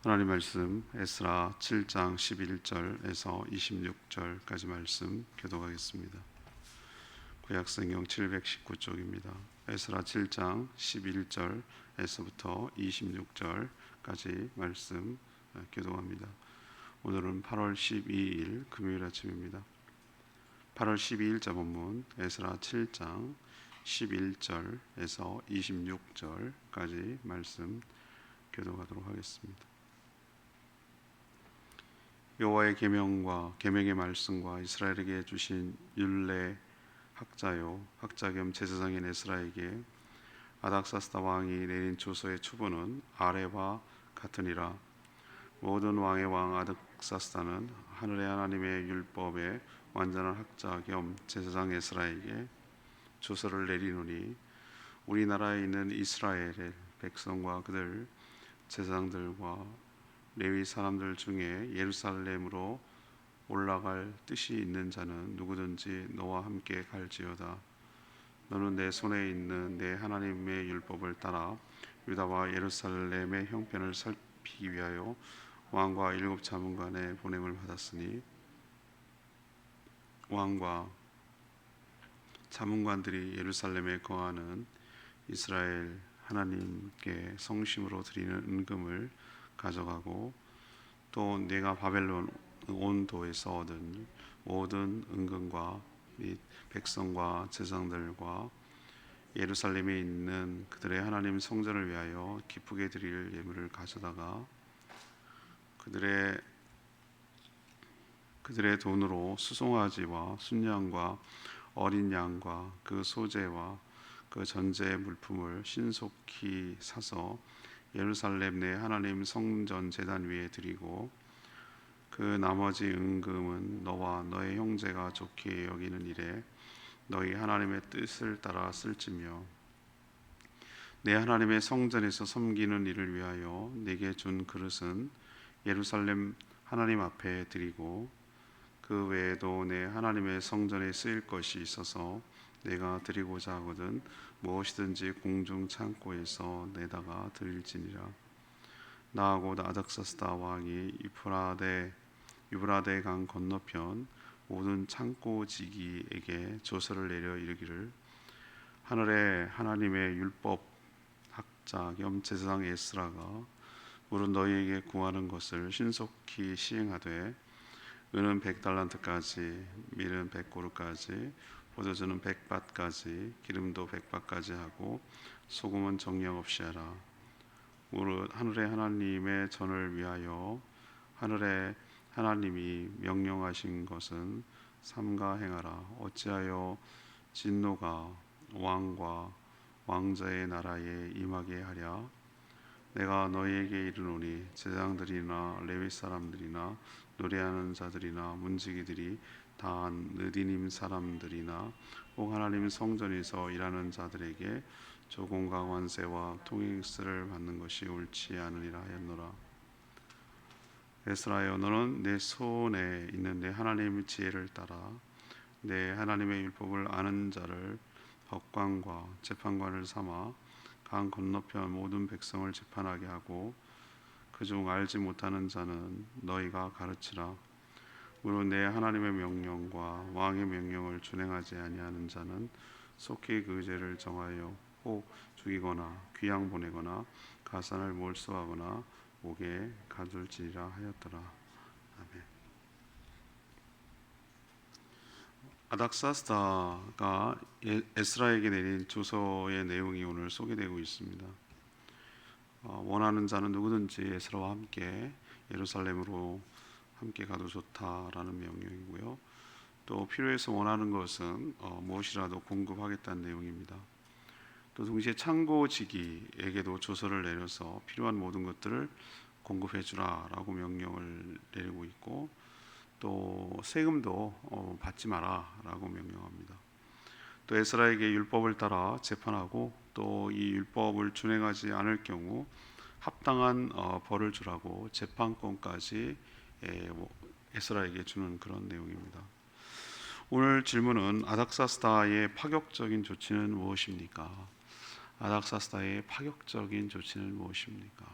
하나님 말씀 에스라 7장 11절에서 26절까지 말씀 교독하겠습니다. 구약성경 719쪽입니다. 에스라 7장 11절에서부터 26절까지 말씀 교독합니다. 오늘은 8월 12일 금요일 아침입니다. 8월 12일자 본문 에스라 7장 11절에서 26절까지 말씀 교독하도록 하겠습니다. 여호와의 계명과 계명의 말씀과 이스라엘에게 주신 율례 학자요 학자 겸 제사장인 에스라에게 아닥사스다 왕이 내린 조서의 추보는 아래와 같으니라. 모든 왕의 왕 아닥사스다는 하늘의 하나님의 율법의 완전한 학자 겸 제사장 에스라에게 조서를 내리노니 우리나라에 있는 이스라엘의 백성과 그들 제사장들과 레위 사람들 중에 예루살렘으로 올라갈 뜻이 있는 자는 누구든지 너와 함께 갈지어다. 너는 내 손에 있는 내 하나님의 율법을 따라 유다와 예루살렘의 형편을 살피기 위하여 왕과 7 자문관의 보냄을 받았으니 왕과 자문관들이 예루살렘에 거하는 이스라엘 하나님께 성심으로 드리는 은금을 가져가고 또 내가 바벨론 온도에서 얻은 모든 은금과 및 백성과 제사장들과 예루살렘에 있는 그들의 하나님 성전을 위하여 기쁘게 드릴 예물을 가져다가 그들의 돈으로 수송아지와 순양과 어린 양과 그 소재와 그 전제 물품을 신속히 사서 예루살렘 내 하나님 성전 제단 위에 드리고 그 나머지 은금은 너와 너의 형제가 좋게 여기는 일에 너희 하나님의 뜻을 따라 쓸지며 내 하나님의 성전에서 섬기는 일을 위하여 내게 준 그릇은 예루살렘 하나님 앞에 드리고 그 외에도 내 하나님의 성전에 쓰일 것이 있어서 내가 드리고자 하거든 무엇이든지 공중 창고에서 내다가 드릴지니라. 나하고 아닥사스다 왕이 유브라데 강 건너편 모든 창고지기에게 조서를 내려 이르기를 하늘의 하나님의 율법 학자 겸 제사장 에스라가 물은 너희에게 구하는 것을 신속히 시행하되 은은 100달란트까지 밀은 100고루까지 포도주는 100밭까지 기름도 100밭까지 하고 소금은 정량 없이 하라. 무릇 하늘의 하나님의 전을 위하여 하늘의 하나님이 명령하신 것은 삼가 행하라. 어찌하여 진노가 왕과 왕자의 나라에 임하게 하랴. 내가 너희에게 이르노니 제사장들이나 레위 사람들이나 노래하는 자들이나 문지기들이 다 느디님 사람들이나 혹 하나님 성전에서 일하는 자들에게 조공과 관세와 통행세를 받는 것이 옳지 않으리라 하였노라. 에스라여, 너는 내 손에 있는 내 하나님의 지혜를 따라 내 하나님의 율법을 아는 자를 법관과 재판관을 삼아 강 건너편 모든 백성을 재판하게 하고 그중 알지 못하는 자는 너희가 가르치라. 물론 내 하나님의 명령과 왕의 명령을 준행하지 아니하는 자는 속히 그 죄를 정하여 혹 죽이거나 귀양 보내거나 가산을 몰수하거나 옥에 가둘지니라 하였더라. 아멘. 아닥사스다가 에스라에게 내린 조서의 내용이 오늘 소개되고 있습니다. 원하는 자는 누구든지 에스라와 함께 예루살렘으로 함께 가도 좋다라는 명령이고요. 또 필요해서 원하는 것은 무엇이라도 공급하겠다는 내용입니다. 또 동시에 창고지기에게도 조서를 내려서 필요한 모든 것들을 공급해 주라라고 명령을 내리고 있고 또 세금도 받지 마라라고 명령합니다. 또 에스라에게 율법을 따라 재판하고 또 이 율법을 준행하지 않을 경우 합당한 벌을 주라고 재판권까지 에스라에게 주는 그런 내용입니다. 오늘 질문은 아닥사스다의 파격적인 조치는 무엇입니까? 아닥사스다의 파격적인 조치는 무엇입니까?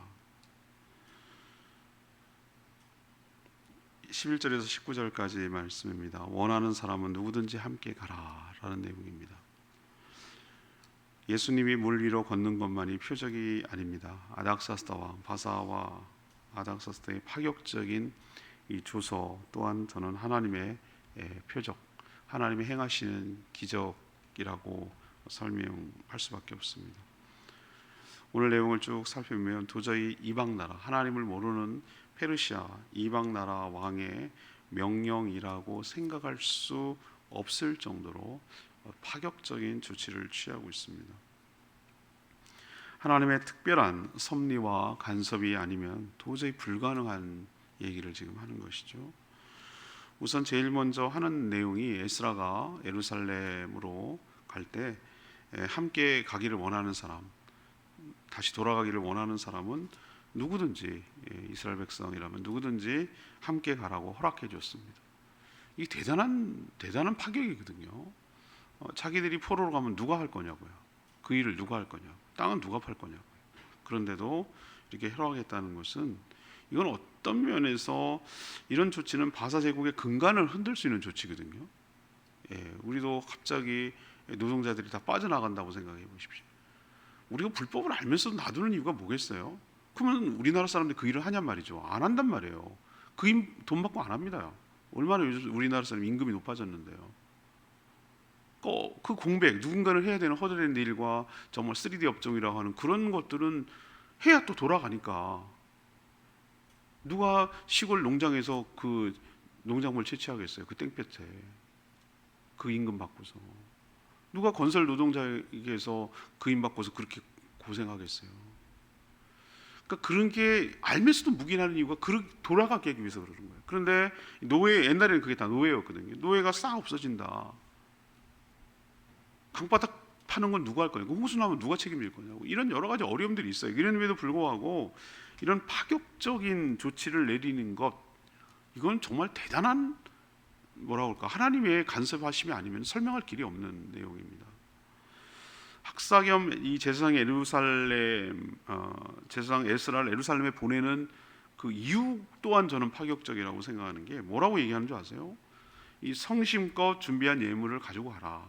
11절에서 19절까지 말씀입니다. 원하는 사람은 누구든지 함께 가라라는 내용입니다. 예수님이 물 위로 걷는 것만이 표적이 아닙니다. 아닥사스다 왕 바사와 아닥사스다의 파격적인 이 조서 또한 저는 하나님의 표적, 하나님이 행하시는 기적이라고 설명할 수밖에 없습니다. 오늘 내용을 쭉 살펴보면 도저히 이방 나라, 하나님을 모르는 페르시아 이방 나라 왕의 명령이라고 생각할 수 없을 정도로 파격적인 조치를 취하고 있습니다. 하나님의 특별한 섭리와 간섭이 아니면 도저히 불가능한 얘기를 지금 하는 것이죠. 우선 제일 먼저 하는 내용이 에스라가 예루살렘으로 갈 때 함께 가기를 원하는 사람, 다시 돌아가기를 원하는 사람은 누구든지, 이스라엘 백성이라면 누구든지 함께 가라고 허락해 줬습니다. 이게 대단한 파격이거든요. 자기들이 포로로 가면 누가 할 거냐고요. 그 일을 누가 할 거냐, 땅은 누가 팔 거냐고요. 그런데도 이렇게 허락했다는 것은, 이건 어떤 면에서 이런 조치는 바사 제국의 근간을 흔들 수 있는 조치거든요. 우리도 갑자기 노동자들이 다 빠져나간다고 생각해 보십시오. 우리가 불법을 알면서도 놔두는 이유가 뭐겠어요? 그러면 우리나라 사람들이 그 일을 하냔 말이죠. 안 한단 말이에요. 그 돈 받고 안 합니다. 얼마나 요즘 우리나라 사람 임금이 높아졌는데요. 그 공백, 누군가를 해야 되는 허드렛 일과 정말 3D 업종이라고 하는 그런 것들은 해야 또 돌아가니까. 누가 시골 농장에서 그 농작물 채취하겠어요? 그 땡볕에 그 임금 받고서. 누가 건설 노동자에게서 그 임 받고서 그렇게 고생하겠어요? 그러니까 그런 게 알면서도 묵인하는 이유가 돌아가게 하기 위해서 그러는 거예요. 그런데 노예, 옛날에는 그게 다 노예였거든요. 노예가 싹 없어진다. 강바닥 파는 건 누가 할 거냐고, 홍수 나면 누가 책임질 거냐고, 이런 여러 가지 어려움들이 있어요. 이런데도 불구하고 이런 파격적인 조치를 내리는 것, 이건 정말 대단한, 뭐라고 할까, 하나님의 간섭하심이 아니면 설명할 길이 없는 내용입니다. 학사겸 이 제사장 제사장 에스라를 예루살렘에 보내는 그 이유 또한 저는 파격적이라고 생각하는 게, 뭐라고 얘기하는 줄 아세요? 이 성심껏 준비한 예물을 가지고 가라.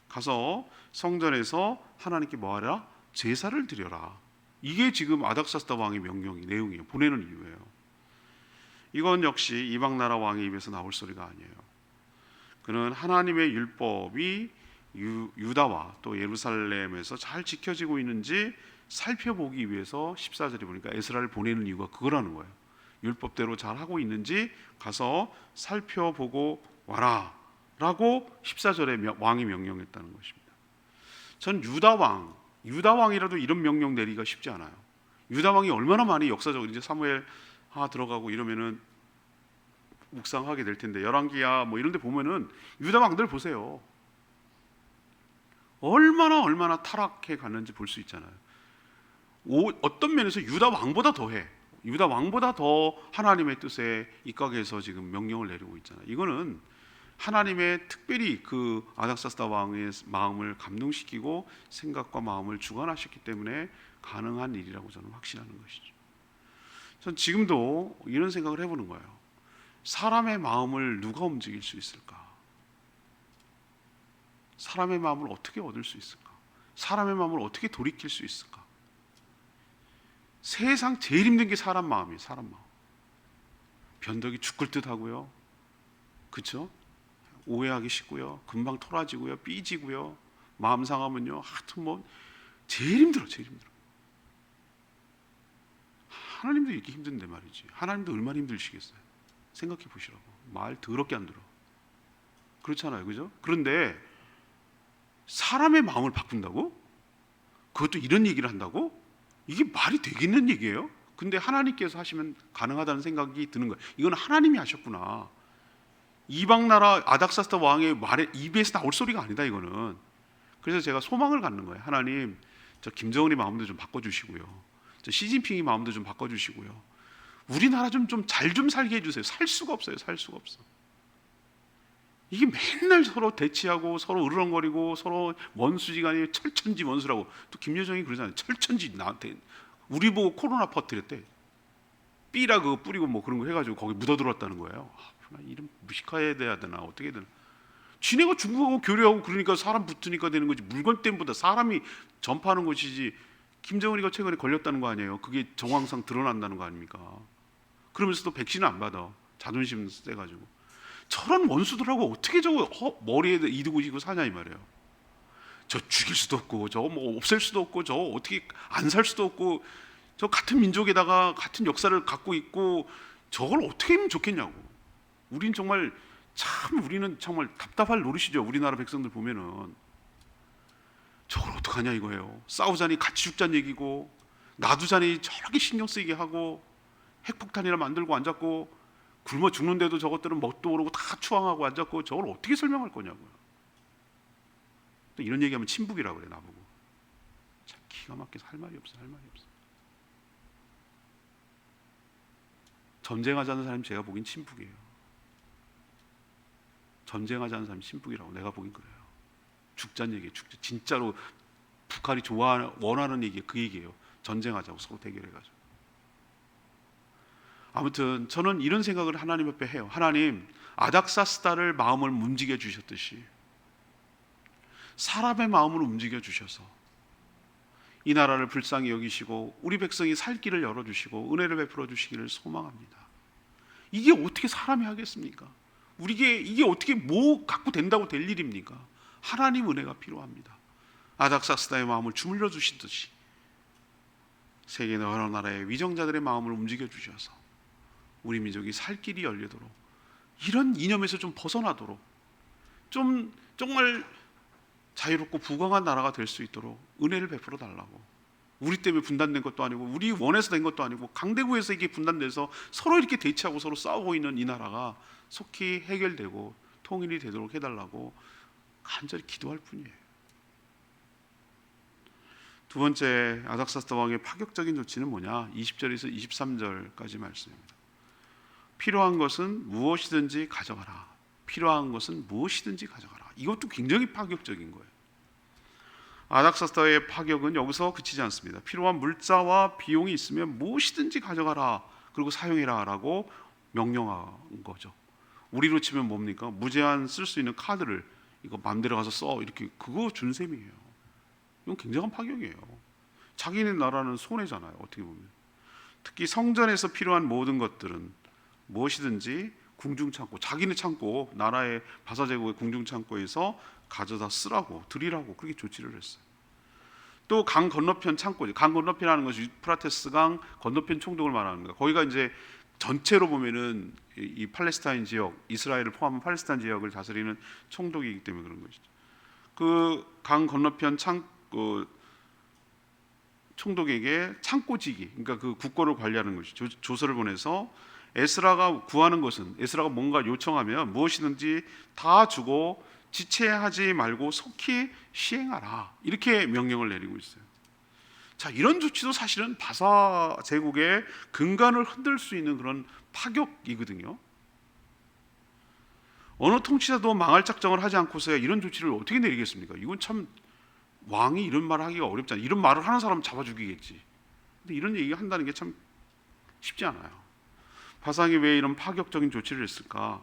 가서 성전에서 하나님께 뭐하라? 제사를 드려라. 이게 지금 아닥사스다 왕의 내용이에요. 보내는 이유예요. 이건 역시 이방 나라 왕의 입에서 나올 소리가 아니에요. 그는 하나님의 율법이 유다와 또 예루살렘에서 잘 지켜지고 있는지 살펴보기 위해서 14절에 보니까 에스라를 보내는 이유가 그거라는 거예요. 율법대로 잘 하고 있는지 가서 살펴보고 와라 라고 14절에 왕이 명령했다는 것입니다. 전 유다 왕이라도 이런 명령 내리기가 쉽지 않아요. 유다 왕이 얼마나 많이 역사적으로, 이제 사무엘 들어가고 이러면은 묵상하게 될 텐데, 열왕기야 뭐 이런 데 보면은 유다 왕들 보세요. 얼마나 타락해 갔는지 볼 수 있잖아요. 어떤 면에서 유다 왕보다 더해. 유다 왕보다 더 하나님의 뜻에 입각해서 지금 명령을 내리고 있잖아요. 이거는 하나님의 특별히 그 아닥사스다 왕의 마음을 감동시키고 생각과 마음을 주관하셨기 때문에 가능한 일이라고 저는 확신하는 것이죠. 전 지금도 이런 생각을 해보는 거예요. 사람의 마음을 누가 움직일 수 있을까? 사람의 마음을 어떻게 얻을 수 있을까? 사람의 마음을 어떻게 돌이킬 수 있을까? 세상 제일 힘든 게 사람 마음이에요. 사람 마음. 변덕이 죽을 듯 하고요. 그렇죠? 오해하기 쉽고요. 금방 토라지고요. 삐지고요. 마음 상하면요. 하여튼 뭐 제일 힘들어. 하나님도 이렇게 힘든데 말이지. 하나님도 얼마나 힘드시겠어요? 생각해 보시라고. 말 더럽게 안 들어. 그렇잖아요. 그죠? 그런데 사람의 마음을 바꾼다고? 그것도 이런 얘기를 한다고? 이게 말이 되겠는 얘기예요? 근데 하나님께서 하시면 가능하다는 생각이 드는 거예요. 이건 하나님이 하셨구나. 이방 나라 아닥사스다 왕의 말에 입에서 나올 소리가 아니다 이거는. 그래서 제가 소망을 갖는 거예요. 하나님, 저 김정은이 마음도 좀 바꿔주시고요. 저 시진핑이 마음도 좀 바꿔주시고요. 우리나라 좀 잘 좀 살게 해주세요. 살 수가 없어요. 살 수가 없어. 이게 맨날 서로 대치하고 서로 으르렁거리고 서로 원수지간에 철천지 원수라고. 또 김여정이 그러잖아요. 철천지 나한테. 우리 보고 코로나 퍼뜨렸대. 삐라 그거 뿌리고 뭐 그런 거 해가지고 거기 묻어들었다는 거예요. 이름 무식화해야 되나 어떻게 되나. 지네가 중국하고 교류하고 그러니까 사람 붙으니까 되는 거지. 물건 때문보다 사람이 전파하는 것이지. 김정은이가 최근에 걸렸다는 거 아니에요. 그게 정황상 드러난다는 거 아닙니까? 그러면서도 백신을 안 받아. 자존심 세가지고. 저런 원수들하고 어떻게 저거 머리에 이두고 지고 사냐 이 말이에요. 저 죽일 수도 없고 저거 뭐 없앨 수도 없고 저거 어떻게 안 살 수도 없고 저 같은 민족에다가 같은 역사를 갖고 있고 저걸 어떻게 하면 좋겠냐고. 우린 정말 우리는 정말 답답할 노릇이죠. 우리나라 백성들 보면은 저걸 어떡하냐 이거예요. 싸우자니 같이 죽자는 얘기고 놔두자니 저렇게 신경 쓰이게 하고 핵폭탄이나 만들고 앉았고 굶어 죽는데도 저것들은 멋도 모르고 다 추앙하고 앉았고 저걸 어떻게 설명할 거냐고요. 또 이런 얘기하면 친북이라고 그래 나보고. 참 기가 막혀서 할 말이 없어. 전쟁하자는 사람이 제가 보기엔 친북이에요. 전쟁하자는 사람이 친북이라고 내가 보긴 그래요. 죽자는 얘기예요. 진짜로 북한이 원하는 얘기 그 얘기예요. 전쟁하자고 서로 대결해가지고. 아무튼 저는 이런 생각을 하나님 앞에 해요. 하나님, 아닥사스다를 마음을 움직여 주셨듯이 사람의 마음을 움직여 주셔서 이 나라를 불쌍히 여기시고 우리 백성이 살 길을 열어주시고 은혜를 베풀어 주시기를 소망합니다. 이게 어떻게 사람이 하겠습니까? 이게 어떻게 뭐 갖고 된다고 될 일입니까? 하나님 은혜가 필요합니다. 아닥사스다의 마음을 주물러 주시듯이 세계 여러 나라의 위정자들의 마음을 움직여 주셔서 우리 민족이 살 길이 열리도록 이런 이념에서 좀 벗어나도록 좀 정말 자유롭고 부강한 나라가 될 수 있도록 은혜를 베풀어 달라고. 우리 때문에 분단된 것도 아니고 우리 원해서 된 것도 아니고 강대구에서 이게 분단돼서 서로 이렇게 대치하고 서로 싸우고 있는 이 나라가 속히 해결되고 통일이 되도록 해달라고 간절히 기도할 뿐이에요. 두 번째 아닥사스다 왕의 파격적인 조치는 뭐냐? 20절에서 23절까지 말씀입니다. 필요한 것은 무엇이든지 가져가라. 필요한 것은 무엇이든지 가져가라. 이것도 굉장히 파격적인 거예요. 아닥사스다의 파격은 여기서 그치지 않습니다. 필요한 물자와 비용이 있으면 무엇이든지 가져가라. 그리고 사용해라 라고 명령한 거죠. 우리로 치면 뭡니까? 무제한 쓸 수 있는 카드를 이거 마음대로 가서 써 이렇게 그거 준 셈이에요. 이건 굉장한 파격이에요. 자기네 나라는 손해잖아요. 어떻게 보면. 특히 성전에서 필요한 모든 것들은 무엇이든지 궁중창고, 자기네 창고, 나라의 바사제국의 궁중창고에서 가져다 쓰라고, 드리라고 그렇게 조치를 했어요. 또 강 건너편 창고죠. 강 건너편이라는 것이 유프라테스 강 건너편 총독을 말하는 거예요. 거기가 이제 전체로 보면은 이 팔레스타인 지역, 이스라엘을 포함한 팔레스타인 지역을 다스리는 총독이기 때문에 그런 것이죠. 그 강 건너편 총독에게 창고지기, 그러니까 그 국고를 관리하는 것이죠. 조서를 보내서 에스라가 구하는 것은 에스라가 뭔가 요청하면 무엇이든지 다 주고 지체하지 말고 속히 시행하라 이렇게 명령을 내리고 있어요. 자, 이런 조치도 사실은 바사 제국의 근간을 흔들 수 있는 그런 파격이거든요. 어느 통치자도 망할 작정을 하지 않고서야 이런 조치를 어떻게 내리겠습니까? 이건 참 왕이 이런 말을 하기가 어렵잖아요. 이런 말을 하는 사람 잡아 죽이겠지. 근데 이런 얘기 한다는 게 참 쉽지 않아요. 바상이 왜 이런 파격적인 조치를 했을까?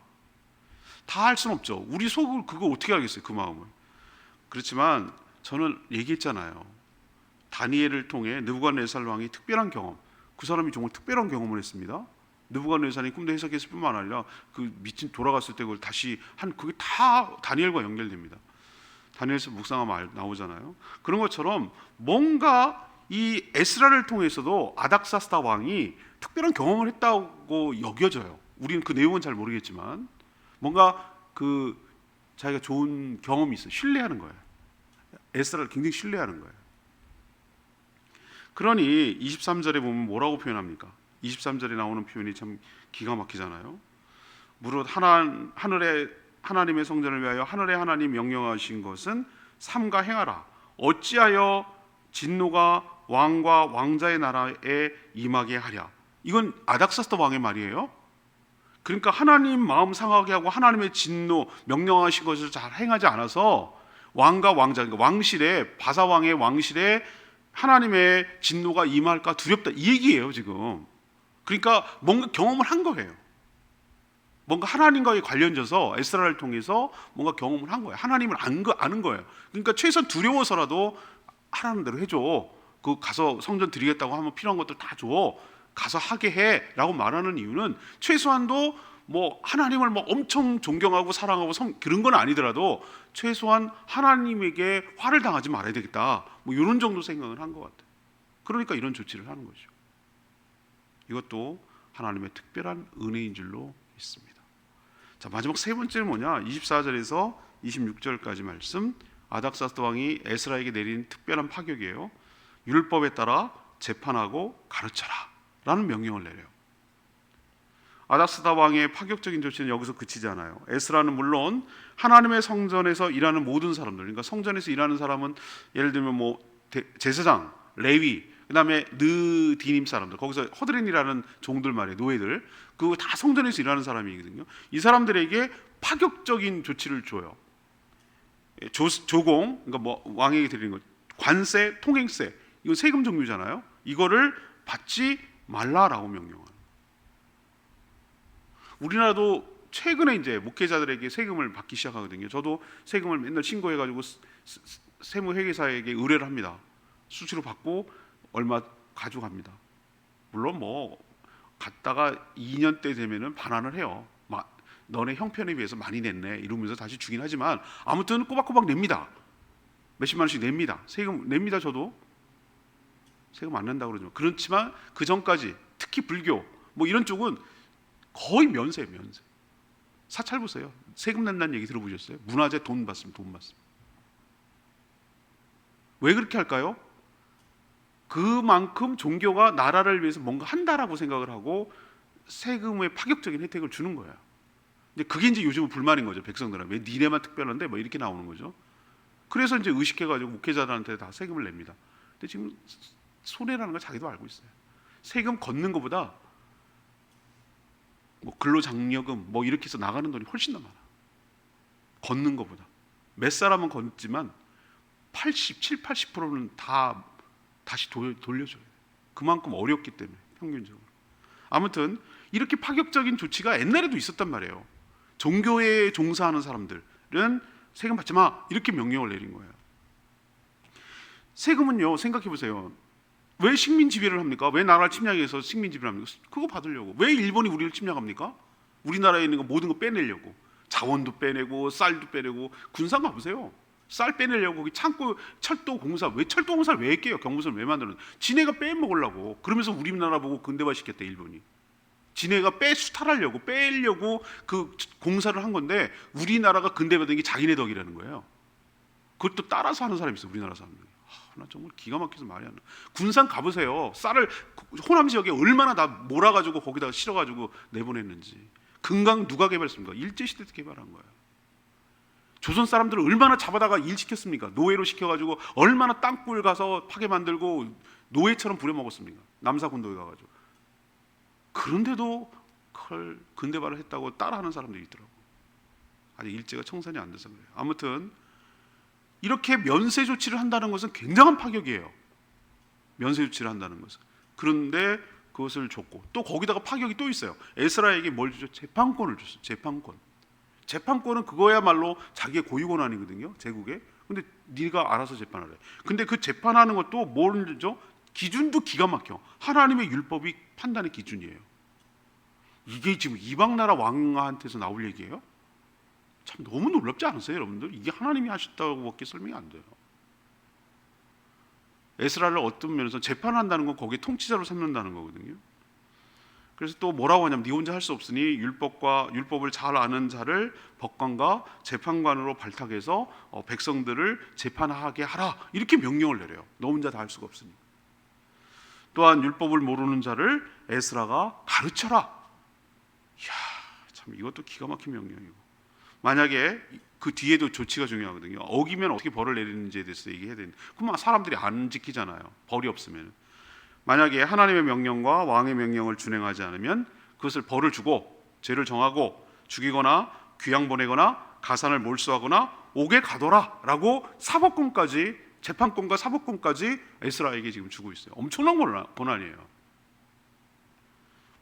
다 할 수는 없죠. 우리 속을 그거 어떻게 알겠어요, 그 마음을. 그렇지만 저는 얘기했잖아요. 다니엘을 통해 느부갓네살 왕이 특별한 경험, 그 사람이 정말 특별한 경험을 했습니다. 느부갓네살이 꿈도 해석했을 뿐만 아니라 그 미친 돌아갔을 때 그걸 다시 한 그게 다 다니엘과 연결됩니다. 다니엘서 묵상하면 나오잖아요. 그런 것처럼 뭔가 이 에스라를 통해서도 아닥사스다 왕이 특별한 경험을 했다고 여겨져요. 우리는 그 내용은 잘 모르겠지만 뭔가 그 자기가 좋은 경험이 있어요. 신뢰하는 거예요. 에스라를 굉장히 신뢰하는 거예요. 그러니 23절에 보면 뭐라고 표현합니까? 23절에 나오는 표현이 참 기가 막히잖아요. 무릇 하나님의 성전을 위하여 하늘의 하나님 명령하신 것은 삼가 행하라. 어찌하여 진노가 왕과 왕자의 나라에 임하게 하랴. 이건 아닥사스다 왕의 말이에요. 그러니까 하나님 마음 상하게 하고 하나님의 진노 명령하신 것을 잘 행하지 않아서 왕과 왕자, 그러니까 왕실에 바사 왕의 왕실에 하나님의 진노가 임할까 두렵다 이 얘기예요 지금. 그러니까 뭔가 경험을 한 거예요. 뭔가 하나님과의 관련져서 에스라를 통해서 뭔가 경험을 한 거예요. 하나님을 아는 거예요. 그러니까 최소한 두려워서라도 하라는 대로 해줘. 그 가서 성전 드리겠다고 하면 필요한 것들 다 줘. 가서 하게 해라고 말하는 이유는 최소한도 뭐 하나님을 뭐 엄청 존경하고 사랑하고 그런 건 아니더라도 최소한 하나님에게 화를 당하지 말아야 되겠다. 뭐 이런 정도 생각을 한 것 같아요. 그러니까 이런 조치를 하는 거죠. 이것도 하나님의 특별한 은혜인 줄로 믿습니다. 자, 마지막 세 번째는 뭐냐? 24절에서 26절까지 말씀. 아닥사스다 왕이 에스라에게 내린 특별한 파격이에요. 율법에 따라 재판하고 가르쳐라 라는 명령을 내려요. 아닥사스다 왕의 파격적인 조치는 여기서 그치지 않아요. 에스라는 물론 하나님의 성전에서 일하는 모든 사람들, 그러니까 성전에서 일하는 사람은 예를 들면 뭐 제사장, 레위, 그다음에 느디님 사람들, 거기서 허드렛이라는 종들 말이에요. 노예들, 그거 다 성전에서 일하는 사람이거든요. 이 사람들에게 파격적인 조치를 줘요. 조공, 그러니까 뭐 왕에게 드리는 것, 관세, 통행세, 이거 세금 종류잖아요. 이거를 받지 말라라고 명령하는. 우리나라도 최근에 이제 목회자들에게 세금을 받기 시작하거든요. 저도 세금을 맨날 신고해가지고 세무회계사에게 의뢰를 합니다. 수시로 받고 얼마 가져갑니다. 물론 뭐 갔다가 2년 때 되면은 반환을 해요. 너네 형편에 비해서 많이 냈네 이러면서 다시 주긴 하지만 아무튼 꼬박꼬박 냅니다. 몇십만 원씩 냅니다. 세금 냅니다. 저도 세금 안 낸다고 그러지만 그렇지만 그 전까지 특히 불교 뭐 이런 쪽은 거의 면세예요. 면세. 사찰 보세요. 세금 낸다는 얘기 들어보셨어요? 문화재 돈 받습니다. 돈 받습니다. 왜 그렇게 할까요? 그만큼 종교가 나라를 위해서 뭔가 한다라고 생각을 하고 세금의 파격적인 혜택을 주는 거예요. 근데 그게 이제 요즘은 불만인 거죠. 백성들은 왜 니네만 특별한데 뭐 이렇게 나오는 거죠. 그래서 이제 의식해가지고 목회자들한테 다 세금을 냅니다. 근데 지금 손해라는 걸 자기도 알고 있어요. 세금 걷는 것보다 뭐 근로장려금 뭐 이렇게 해서 나가는 돈이 훨씬 더 많아. 걷는 것보다. 몇 사람은 걷지만 80%는 다 다시 돌려줘요. 그만큼 어렵기 때문에 평균적으로. 아무튼 이렇게 파격적인 조치가 옛날에도 있었단 말이에요. 종교에 종사하는 사람들은 세금 받지 마 이렇게 명령을 내린 거예요. 세금은요, 생각해 보세요. 왜 식민 지배를 합니까? 왜 나라를 침략해서 식민 지배를 합니까? 그거 받으려고. 왜 일본이 우리를 침략합니까? 우리나라에 있는 거 모든 거 빼내려고. 자원도 빼내고 쌀도 빼내고. 군산 가보세요. 쌀 빼내려고 거기 창고 철도 공사, 왜 철도 공사를 왜 했게요? 경부선을 왜 만드는? 지네가 빼먹으려고. 그러면서 우리나라 보고 근대화 시켰대 일본이. 지네가 수탈하려고 빼려고 그 공사를 한 건데 우리나라가 근대화된 게 자기네 덕이라는 거예요. 그것도 따라서 하는 사람이 있어. 우리나라 사람들. 나 정말 기가 막혀서 말이 안 나. 군산 가보세요. 쌀을 호남 지역에 얼마나 다 몰아가지고 거기다가 실어가지고 내보냈는지. 금강 누가 개발했습니까? 일제시대 때 개발한 거예요. 조선 사람들을 얼마나 잡아다가 일 시켰습니까? 노예로 시켜가지고 얼마나 땅굴 가서 파괴 만들고 노예처럼 부려먹었습니까? 남사군도에 가가지고. 그런데도 그걸 근대화를 했다고 따라하는 사람들이 있더라고. 아직 일제가 청산이 안 돼서 그래요. 아무튼 이렇게 면세 조치를 한다는 것은 굉장한 파격이에요. 면세 조치를 한다는 것은. 그런데 그것을 줬고 또 거기다가 파격이 또 있어요. 에스라에게 뭘 주죠? 재판권을 줬어요. 재판권. 재판권은 그거야말로 자기의 고유 권한이거든요. 제국에. 근데 네가 알아서 재판하래. 근데 그 재판하는 것도 뭘 주죠? 기준도 기가 막혀. 하나님의 율법이 판단의 기준이에요. 이게 지금 이방 나라 왕한테서 나올 얘기예요? 참 너무 놀랍지 않으세요, 여러분들? 이게 하나님이 하셨다고밖에 설명이 안 돼요. 에스라를 어떤 면에서 재판한다는 건 거기에 통치자로 삼는다는 거거든요. 그래서 또 뭐라고 하냐면 네 혼자 할 수 없으니 율법을 잘 아는 자를 법관과 재판관으로 발탁해서 백성들을 재판하게 하라 이렇게 명령을 내려요. 너 혼자 다 할 수가 없으니. 또한 율법을 모르는 자를 에스라가 가르쳐라. 이야, 참 이것도 기가 막힌 명령이고. 만약에 그 뒤에도 조치가 중요하거든요. 어기면 어떻게 벌을 내리는지에 대해서 얘기해야 되는데 그럼 사람들이 안 지키잖아요. 벌이 없으면. 만약에 하나님의 명령과 왕의 명령을 준행하지 않으면 그것을 벌을 주고 죄를 정하고 죽이거나 귀양 보내거나 가산을 몰수하거나 옥에 가둬라 라고 사법권까지, 재판권과 사법권까지 에스라에게 지금 주고 있어요. 엄청난 권한이에요.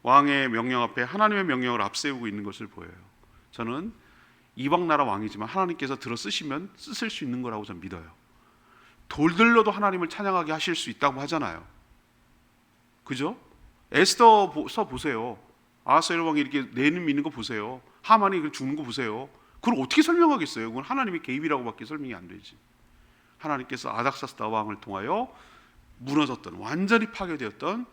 왕의 명령 앞에 하나님의 명령을 앞세우고 있는 것을 보여요. 저는 이방 나라 왕이지만 하나님께서 들어 쓰시면 쓰실 수 있는 거라고 저는 믿어요. 돌들로도 하나님을 찬양하게 하실 수 있다고 하잖아요. 그죠? 에스더서 보세요. 아하스웨로 왕이 이렇게 내는 미는 거 보세요. 하만이 죽는 거 보세요. 그걸 어떻게 설명하겠어요? 그건 하나님의 개입이라고밖에 설명이 안 되지. 하나님께서 아닥사스다 왕을 통하여 무너졌던, 완전히 파괴되었던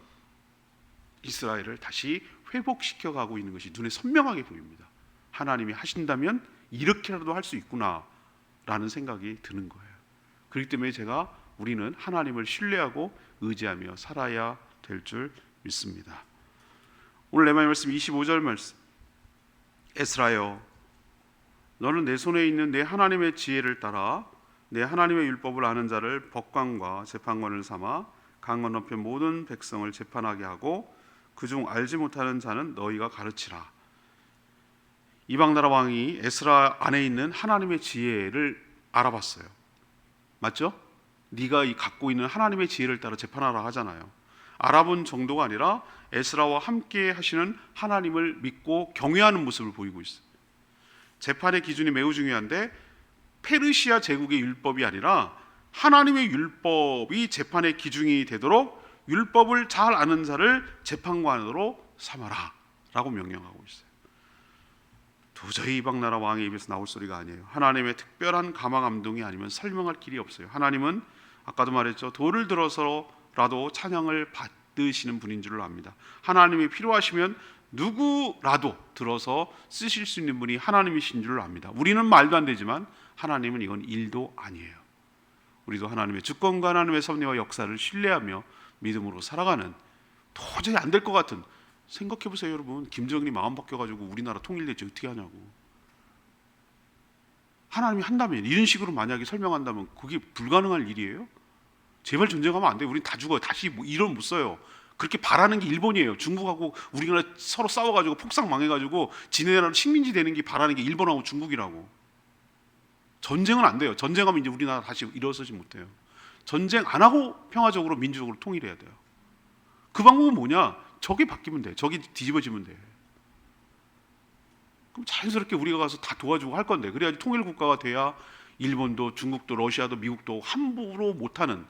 이스라엘을 다시 회복시켜 가고 있는 것이 눈에 선명하게 보입니다. 하나님이 하신다면 이렇게라도 할 수 있구나 라는 생각이 드는 거예요. 그렇기 때문에 우리는 하나님을 신뢰하고 의지하며 살아야 될 줄 믿습니다. 오늘 레마의 말씀 25절 말씀, 에스라여 너는 내 손에 있는 내 하나님의 지혜를 따라 내 하나님의 율법을 아는 자를 법관과 재판관을 삼아 강 건너편 모든 백성을 재판하게 하고 그중 알지 못하는 자는 너희가 가르치라. 이방 나라 왕이 에스라 안에 있는 하나님의 지혜를 알아봤어요. 맞죠? 네가 갖고 있는 하나님의 지혜를 따라 재판하라 하잖아요. 알아본 정도가 아니라 에스라와 함께 하시는 하나님을 믿고 경외하는 모습을 보이고 있어요. 재판의 기준이 매우 중요한데 페르시아 제국의 율법이 아니라 하나님의 율법이 재판의 기준이 되도록 율법을 잘 아는 자를 재판관으로 삼아라 라고 명령하고 있어요. 도저히 이방 나라 왕의 입에서 나올 소리가 아니에요. 하나님의 특별한 감화 감동이 아니면 설명할 길이 없어요. 하나님은 아까도 말했죠. 돌을 들어서라도 찬양을 받으시는 분인 줄 압니다. 하나님이 필요하시면 누구라도 들어서 쓰실 수 있는 분이 하나님이신 줄 압니다. 우리는 말도 안 되지만 하나님은 이건 일도 아니에요. 우리도 하나님의 주권과 하나님의 섭리와 역사를 신뢰하며 믿음으로 살아가는, 도저히 안 될 것 같은, 생각해보세요 여러분. 김정은이 마음 바뀌어가지고 우리나라 통일됐지 어떻게 하냐고. 하나님이 한다면, 이런 식으로 만약에 설명한다면 그게 불가능할 일이에요? 제발 전쟁하면 안 돼요. 우린 다 죽어요. 다시 이론 못 써요. 그렇게 바라는 게 일본이에요. 중국하고 우리나라 서로 싸워가지고 폭삭 망해가지고 지네나라 식민지 되는 게 바라는 게 일본하고 중국이라고. 전쟁은 안 돼요. 전쟁하면 이제 우리나라 다시 일어서지 못해요. 전쟁 안 하고 평화적으로 민주적으로 통일해야 돼요. 그 방법은 뭐냐? 적이 바뀌면 돼. 적이 뒤집어지면 돼. 그럼 자연스럽게 우리가 가서 다 도와주고 할 건데, 그래야지 통일 국가가 돼야 일본도 중국도 러시아도 미국도 함부로 못하는,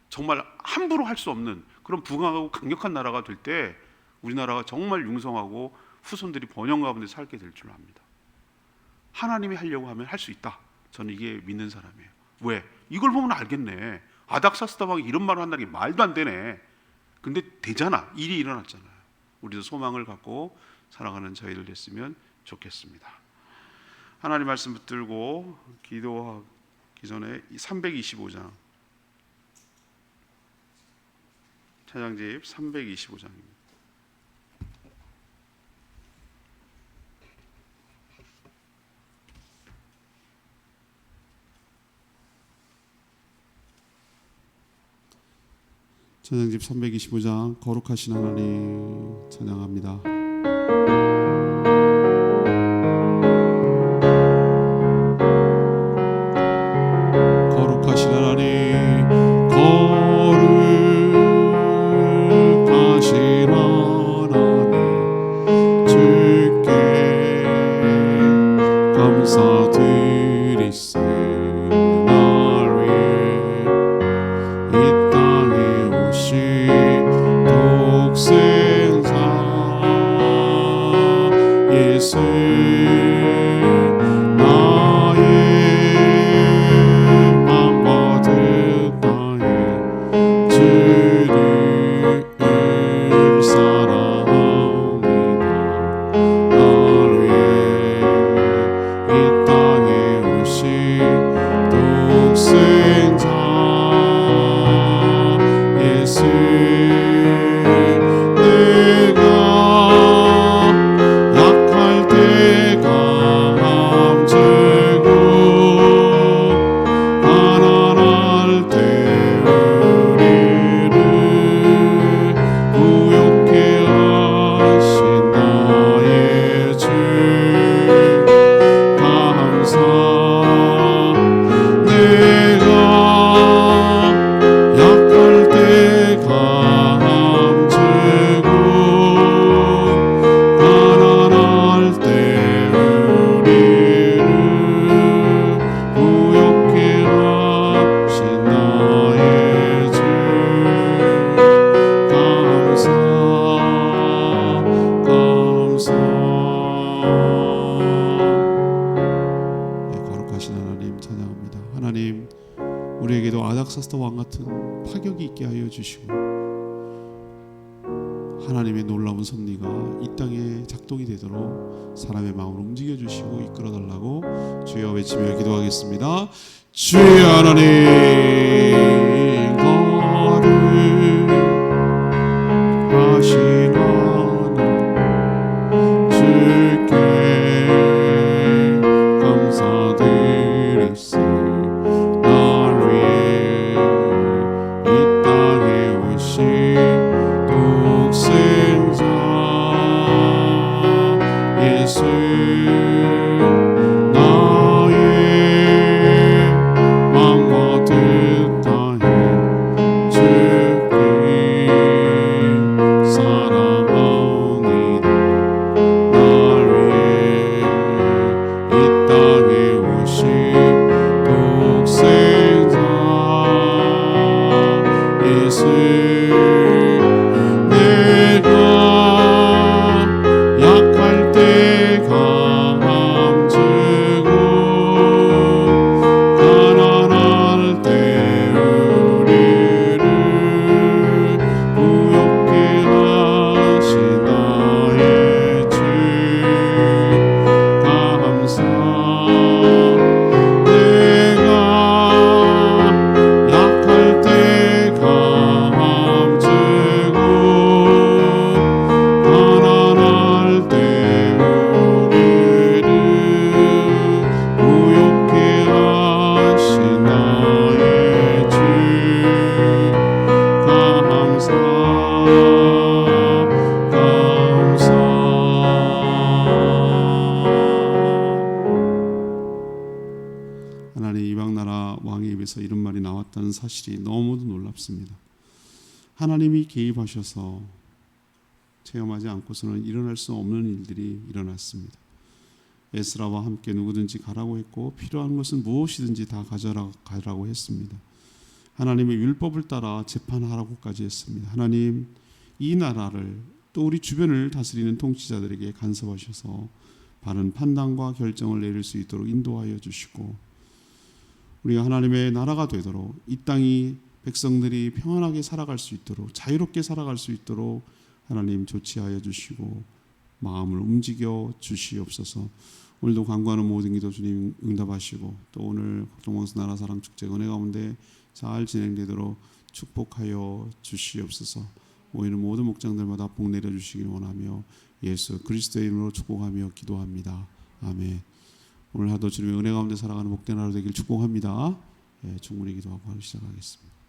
정말 함부로 할 수 없는 그런 부강하고 강력한 나라가 될 때 우리나라가 정말 융성하고 후손들이 번영 가운데 살게 될 줄 압니다. 하나님이 하려고 하면 할 수 있다. 저는 이게 믿는 사람이에요. 왜? 이걸 보면 알겠네. 아닥사스다 왕이 이런 말을 한다는 게 말도 안 되네. 근데 되잖아. 일이 일어났잖아요. 우리도 소망을 갖고 살아가는 저희들 됐으면 좋겠습니다. 하나님 말씀 붙들고 기도하기 전에 325장, 찬양집 325장입니다. 찬양집 325장, 거룩하신 하나님 찬양합니다. 거룩하신 하나님, 거룩하신 하나님, 주께 감사드리세. 독생자 에스더 왕 같은 파격이 있게 하여 주시고 하나님의 놀라운 섭리가 이 땅에 작동이 되도록 사람의 마음을 움직여 주시고 이끌어 달라고 주여 외치며 기도하겠습니다. 주의 하나님 거듭하시나 주께 감사드리세. 날 위해 이 땅에 오신 독생자 예수 나의 마음과 뜻다해 주께 사랑하오니다. 날 위해 이 땅에 오신 독생자 예수 내가 약할 때 강함 주고 가난할 때 우리를 부욕케 하신 나의 주 감사. 내가 약할 때 강함 주고 가난할 때 우리를 부욕케 하신 나의 주 감사. 하나님, 이방나라 왕의 입에서 이런 말이 나왔다는 사실이 너무도 놀랍습니다. 하나님이 개입하셔서 체험하지 않고서는 일어날 수 없는 일들이 일어났습니다. 에스라와 함께 누구든지 가라고 했고 필요한 것은 무엇이든지 다 가져가라고 했습니다. 하나님의 율법을 따라 재판하라고까지 했습니다. 하나님, 이 나라를 또 우리 주변을 다스리는 통치자들에게 간섭하셔서 바른 판단과 결정을 내릴 수 있도록 인도하여 주시고 우리가 하나님의 나라가 되도록 이 땅이 백성들이 평안하게 살아갈 수 있도록 자유롭게 살아갈 수 있도록 하나님 조치하여 주시고 마음을 움직여 주시옵소서. 오늘도 간구하는 모든 기도 주님 응답하시고 또 오늘 동방수 나라사랑 축제 은혜 가운데 잘 진행되도록 축복하여 주시옵소서. 모이는 모든 목장들마다 복 내려주시길 원하며 예수 그리스도의 이름으로 축복하며 기도합니다. 아멘. 오늘 하도 주님의 은혜 가운데 살아가는 복된 하루 되길 축복합니다. 충분히 기도하고 시작하겠습니다.